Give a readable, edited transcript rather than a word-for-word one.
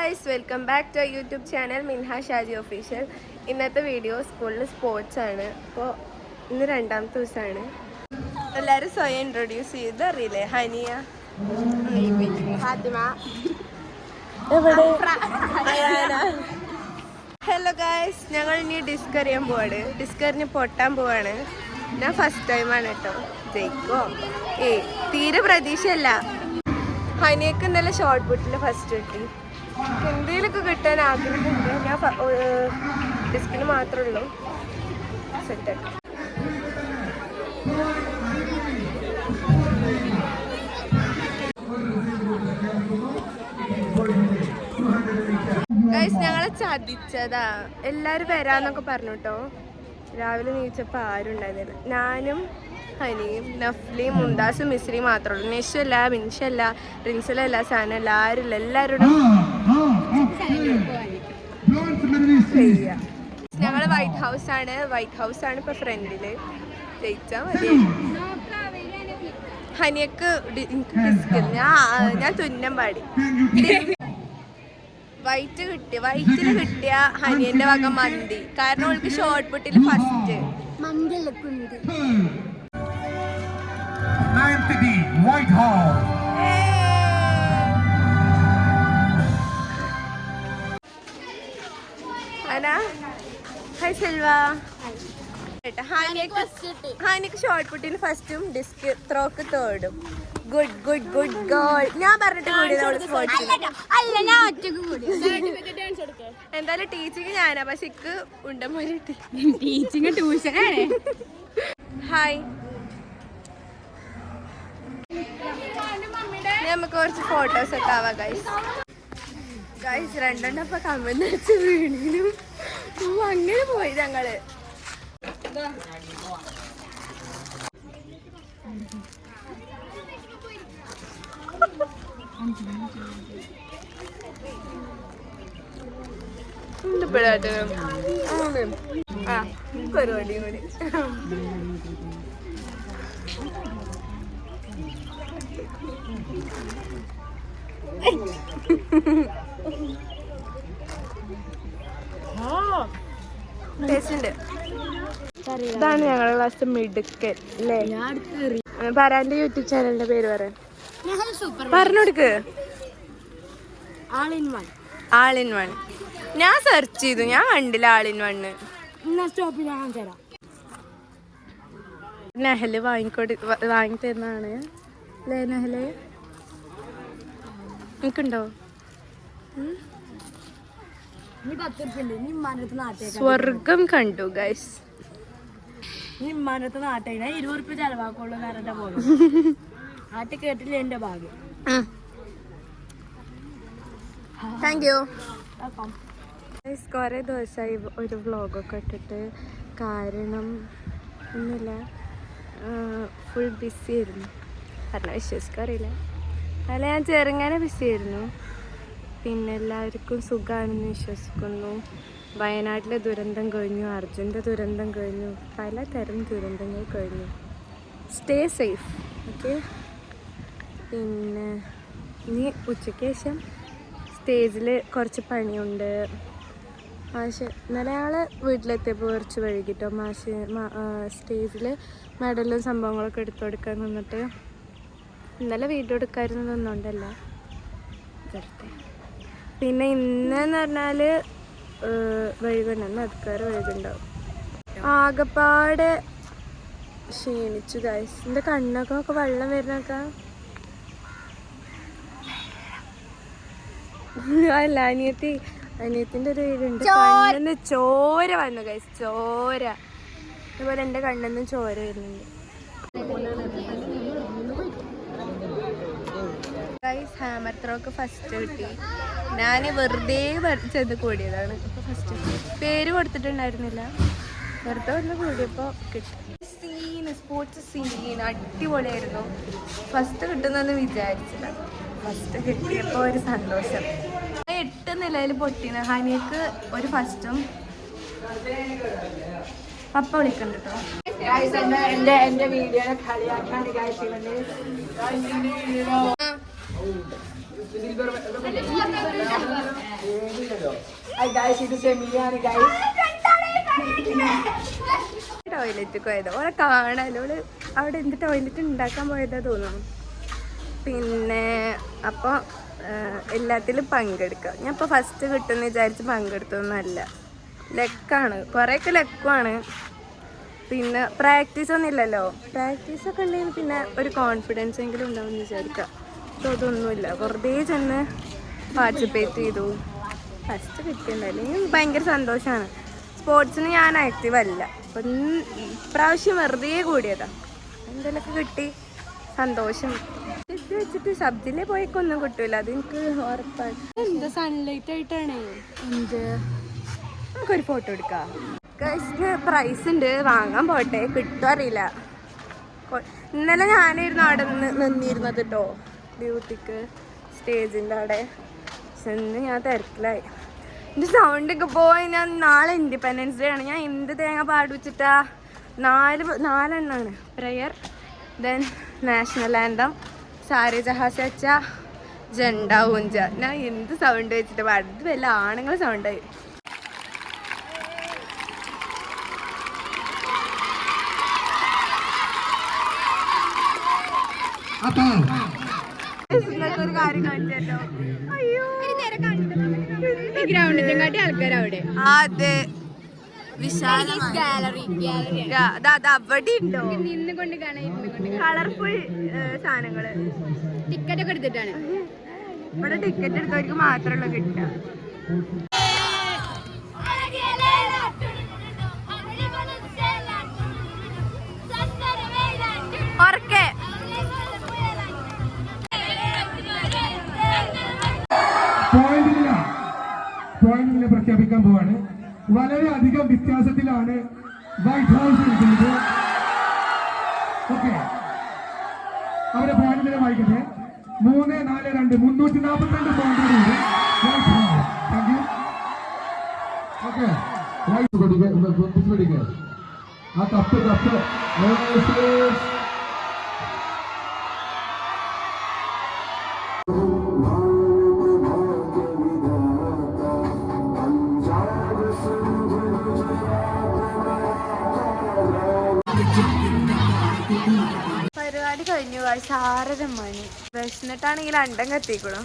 Guys, welcome back to YouTube channel Minha Shaji official. ഇന്നത്തെ video സ്കൂളിൽ sports ആണ്. അപ്പോൾ ഇന്ന് രണ്ടാമത്തെ ദിവസമാണ്. എല്ലാവരും സ്വയം ഇൻട്രൊഡ്യൂസ് ചെയ്ത് അറിയില്ലേ? ഹനിയ, ഫാത്തിമ, ഹലോ ഗായ്സ്, ഞങ്ങൾ ഇനി ഡിസ്ക് എറിയാൻ പോവാണ്. ഡിസ്ക് എറിഞ്ഞ് പൊട്ടാൻ പോവാണ്. ഞാൻ ഫസ്റ്റ് ടൈമാണ് കേട്ടോ. ജയിക്കോ? തീരെ പ്രതീക്ഷയല്ല. ഹനിയക്ക് ഇന്നലെ ഷോർട്ട് പുട്ടിൽ ഫസ്റ്റ് കിട്ടി. എന്തെങ്കിലുമൊക്കെ കിട്ടാൻ ആഗ്രഹമുണ്ട്. ഞാൻ ഡിസ്കിന് മാത്രമേ ഉള്ളൂ സെറ്റ്. ഗൈസ്, ഞങ്ങളെ ചതിച്ചതാ. എല്ലാവരും വരാന്നൊക്കെ പറഞ്ഞു കേട്ടോ. രാവിലെ നീച്ചപ്പോൾ ആരും ഉണ്ടായിരുന്നില്ല. ഞാനും ഹനിയും നഫ്ലിയും മുന്താസും മിസ്രിയും മാത്രമേ ഉള്ളൂ. നിഷല്ല, മിൻഷല്ല, റിൻസലല്ല, സനല്ല, ആരുമില്ല. എല്ലാവരോടും ഞങ്ങൾ വൈറ്റ് ഹൗസ് ആണ് ഇപ്പൊ ഫ്രണ്ടില്. ജയിച്ചാ മതി. ഹനിയക്ക് ഡിസ്കിൽ ഞാൻ തുന്നം പാടി. വൈറ്റില് കിട്ടിയ ഹനിയന്റെ വക മന്തി. കാരണം അവൾക്ക് ഷോർട്ട് പുട്ടിൽ ഫസ്റ്റ് ഹായ് സെൽവ. ഹാനിക്ക് ഷോർട്ട് പുട്ടിന് ഫസ്റ്റും ഡിസ്ക് ത്രോക്ക് തേർഡും. Good good good girl. ഞാൻ പറഞ്ഞിട്ട് എന്തായാലും ടീച്ചിങ് ഞാനാ. പക്ഷെ ഇക്ക് ഉണ്ടമാരി ടീച്ചിങ് ട്യൂഷനാണ്. ഹായ്, നമുക്ക് കുറച്ച് ഫോട്ടോസ് ഒക്കെ ആവാം ഗൈസ്. രണ്ടെണ്ണം ഇപ്പൊ കമന്റ് അടിച്ച് വീണിലും അങ്ങനെ പോയി ഞങ്ങള്. പരിപാടി കൂടി ഇതാണ് ഞങ്ങളുടെ ക്ലാസ് മിടുക്കൻ അല്ലേ? പരാന്റെ യൂട്യൂബ് ചാനലിന്റെ പേര് പറയാം. പറഞ്ഞുകൊടുക്ക്. All in one. ഞാൻ സെർച്ച് ചെയ്തു, ഞാൻ കണ്ടില്ല ആൾ ഇൻ വണ്. നെഹല് വാങ്ങി തരുന്നതാണ് അല്ലേ? നെഹല് നിനക്കുണ്ടോ? സ്വർഗം കണ്ടു ഗൈസ്. Thank you. കുറെ ദിവസമായി ഒരു വ്ളോഗൊക്കെ ഇട്ടിട്ട്. കാരണം ഒന്നുമില്ല, ഫുൾ ബിസി ആയിരുന്നു. കാരണം വിശ്വസിക്കാറില്ല. അല്ല, ഞാൻ ചെറുങ്ങനെ ബിസി ആയിരുന്നു. പിന്നെ എല്ലാവർക്കും സുഖമാണെന്ന് വിശ്വസിക്കുന്നു. വയനാട്ടിലെ ദുരന്തം കഴിഞ്ഞു, അർജുൻ്റെ ദുരന്തം കഴിഞ്ഞു, പലതരം ദുരന്തങ്ങൾ കഴിഞ്ഞു. Stay safe, okay. പിന്നെ ഇനി ഉച്ചയ്ക്ക് ശേഷം സ്റ്റേജിൽ കുറച്ച് പണിയുണ്ട്. മാഷ് ഇന്നലെ ഞങ്ങൾ വീട്ടിലെത്തിയപ്പോൾ കുറച്ച് വൈകിട്ടോ. മാഷ് സ്റ്റേജിൽ മെഡലും സംഭവങ്ങളൊക്കെ എടുത്തു കൊടുക്കാൻ നിന്നിട്ട് ഇന്നലെ വീഡിയോ എടുക്കാതിരുന്നതൊന്നുകൊണ്ടല്ല വെറുതെ. പിന്നെ ഇന്നെന്ന് പറഞ്ഞാൽ വഴുകുണ്ടെന്ന് അതുക്കാറ് വഴുകുണ്ടാവും. ആകെപ്പാടെ ക്ഷീണിച്ചു ഗൈസ്. എൻ്റെ കണ്ണൊക്കെ വെള്ളം വരുന്നൊക്കെ. അല്ല, അനിയത്തിൻ്റെ ഒരു വീടുണ്ട്. കണ്ണിന്ന് ചോര വന്നു ഗൈസ്, ചോര. അതുപോലെ എൻ്റെ കണ്ണിന്ന് ചോര വരുന്നുണ്ട് ഗൈസ്. ഹാമർ ത്രോക്ക് ഫസ്റ്റ് കിട്ടി. ഞാൻ വെറുതെ ചെന്ന് കൂടിയതാണ്. അപ്പോൾ ഫസ്റ്റ് പേര് കൊടുത്തിട്ടുണ്ടായിരുന്നില്ല, വെറുതെ വന്ന് കൂടിയപ്പോൾ കിട്ടി. സ്പോർട്സ് സീൻ അടിപൊളിയായിരുന്നു. ഫസ്റ്റ് കിട്ടുന്നെന്ന് വിചാരിച്ചില്ല. ഫസ്റ്റ് കിട്ടിയപ്പോൾ ഒരു സന്തോഷം. 8 നിലയിൽ പൊട്ടിന. ഹനിയക്ക് ഒരു ഫസ്റ്റും. പപ്പ വിളിക്കണ്ട കേട്ടോ. എന്റെ വീഡിയോനെ കളിയാക്കാണ് ഗായ്സ്. ടോയ്ലറ്റ് പോയത് ഓളെ കാണാലോ, അവിടെ എന്ത് ടോയ്ലറ്റ് ഉണ്ടാക്കാൻ പോയതാ തോന്നുന്നു. പിന്നെ അപ്പോൾ എല്ലാത്തിലും പങ്കെടുക്കുക. ഞാൻ ഇപ്പോൾ ഫസ്റ്റ് കിട്ടുമെന്ന് വിചാരിച്ച് പങ്കെടുത്തൊന്നുമല്ല. ലക്കാണ്, കുറേയൊക്കെ ലക്കുമാണ്. പിന്നെ പ്രാക്ടീസ് ഒന്നും ഇല്ലല്ലോ. പ്രാക്ടീസൊക്കെ ഉണ്ടെങ്കിൽ പിന്നെ ഒരു കോൺഫിഡൻസ് എങ്കിലും ഉണ്ടാവുമെന്ന് വിചാരിക്കുക. അപ്പോൾ അതൊന്നുമില്ല, വെറുതെ ചെന്ന് പാർട്ടിസിപ്പേറ്റ് ചെയ്തു. ഫസ്റ്റ് കിട്ടിയിട്ടുണ്ടായില്ല. ഭയങ്കര സന്തോഷമാണ്. സ്പോർട്സിന് ഞാൻ ആക്റ്റീവ് അല്ല, അപ്പം ഇപ്രാവശ്യം വെറുതെ കൂടിയതാണ്. എന്തെങ്കിലുമൊക്കെ കിട്ടി, സന്തോഷം. ഇത് വെച്ചിട്ട് സബ്ജിലെ പോയിക്കൊന്നും കിട്ടൂല, അതെനിക്ക് ഉറപ്പാണ്. എന്താ സൺലൈറ്റ് ആയിട്ടാണ്. എന്ത് നമുക്കൊരു ഫോട്ടോ എടുക്കാം. പ്രൈസ് ഉണ്ട്, വാങ്ങാൻ പോട്ടെ, കിട്ടും അറിയില്ല. ഇന്നലെ ഞാനായിരുന്നു അവിടെ നിന്നിരുന്നത് കേട്ടോ, ബ്യൂട്ടിക്ക് സ്റ്റേജിൻ്റെ അവിടെ. ചെന്ന് ഞാൻ തിരക്കിലായി. എൻ്റെ സൗണ്ടൊക്കെ പോയി. ഞാൻ നാളെ ഇൻഡിപെൻഡൻസ് ഡേ ആണ്. ഞാൻ എന്ത് തേങ്ങ പാടിച്ചിട്ടാ? നാലെണ്ണമാണ്. പ്രയർ, ദെൻ നാഷണൽ ആന്തം, സാരെ ജഹാസ് അച്ച, ജണ്ട ഊഞ്ച. ഞാൻ എന്ത് സൗണ്ട് വെച്ചിട്ട് പാടും? ഇത് വല്ല ആണുങ്ങൾ സൗണ്ടായി. ഒരു കാര്യം കാണിച്ചല്ലോ. അയ്യോ, ഗ്രൗണ്ടിനെ കാട്ടി ആൾക്കാരവിടെ. അതെ, ഗാലറി അവിടെ ഉണ്ടോ? നിന്ന് കൊണ്ട് കളർഫുൾ സാധനങ്ങള്. ടിക്കറ്റ് ഒക്കെ എടുത്തിട്ടാണ് ഇവിടെ. ടിക്കറ്റ് എടുത്തവർക്ക് മാത്രമല്ല കിട്ടുക. ഓർക്കെ പോയിന്റിനെ പ്രഖ്യാപിക്കാൻ പോവാണ്. വളരെയധികം വ്യത്യാസത്തിലാണ് വൈറ്റ് ഹൗസ് ഇരിക്കുന്നത്. ഓക്കെ, അവരെ പോയിന്റിനെ വായിക്കട്ടെ. 3-4-2 342 പോയിന്റ്. Thank you. ഓക്കെ, ആ കപ്പ് പരിപാടി കഴിഞ്ഞു. 6:30 മണി. വിശന്നിട്ടാണെങ്കിൽ അണ്ടം കത്തിക്കണം.